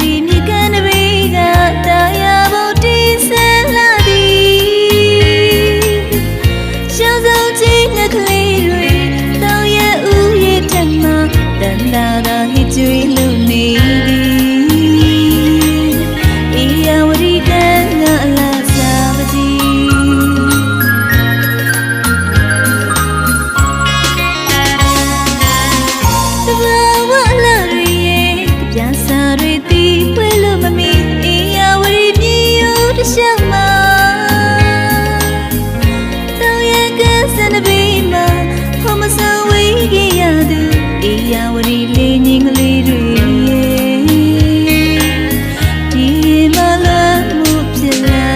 ဒီမြေကန်တွေကတရားဖို့တည်ဆန်းလာသည်ရှောင်းစုံချင်းငှက်ကလေးတွေတောင်ရဲ့ဥရဲ့ထက်မှတန်လာတာဟစ်ကြွေးလို့နေသည်အေးရဝရီကံကအလားစားပါသည်ရှောင်းမတောင်ရဲ့ကစံဘေးမှာဟောမဆန်ဝေးကြရသူအေးရဝရီလေးငင်းကလေးတွေဒီမလာမှုဖြစ်လာ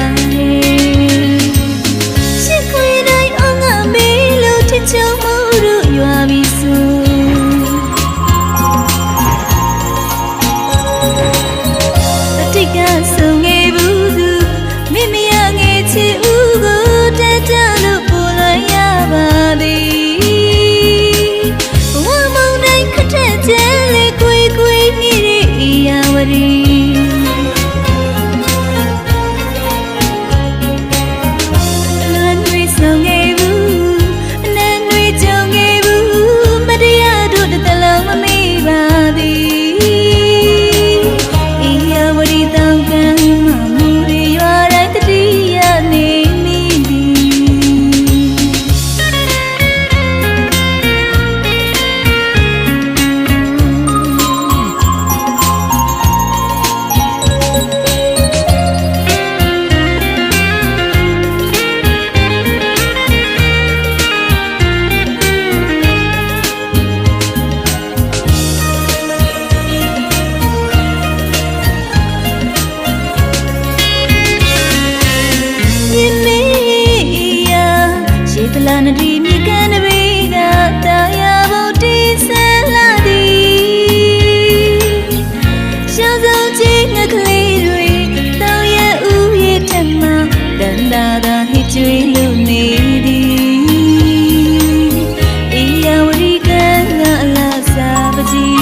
ရှစ်ခွေတိုင်းအောင်ငါမေးလို့ထချုံမှုတို့ရွာပြီးဆိုအတိတ်ကဆုံးခဲ့ဘူးချစ်ဦးကိုတတလို့ပူလိုက်ရပါသည်ဝမ်းမုန်တိုင်းခက်တဲ့ကျဲလေးကွေကွေနေတဲ့အေးရဝရီလွန်တွေဆောင်ခဲ့ဘူးအနံ့တွေကြုံခဲ့ဘူးမတရားတို့တလုံးမမေ့ပါသည်အေးရဝရီတောင်ကမ်းမှာမူတွေရွာတိုင်းတတိယနေလာနဒီမြေကန်တွေကတရားဖို့တည်ဆန်းလာသည်ရှောင်းစုံချင်းငှက်ကလေးတွေတောင်ရဲ့ဥရဲ့ထက်မှတန်တာသာဟစ်ကြွေးလို့နေသည်အေးရဝရီကံကအလားစားပါကြီး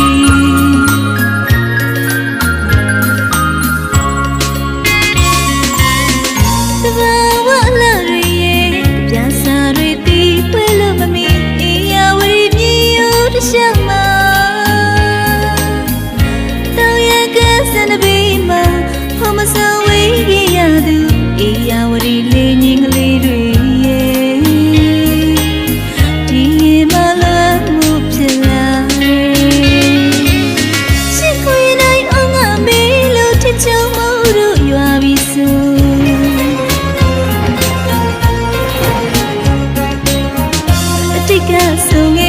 တဘာဝလာတွေရဲ့ပြန်စားတွေရှောင်းမတောင်ရဲ့ကစံဘေးမှာဟောမဆန်ဝေးကြရသူအေးရဝရီလေးငင်းကလေးတွေဒီမလာမှုဖြစ်လာရှစ်ခွေတိုင်းအောင်ငါမေးလို့ထချုံမှုတို့ရွာပြီးဆိုအတိတ်ကဆုံး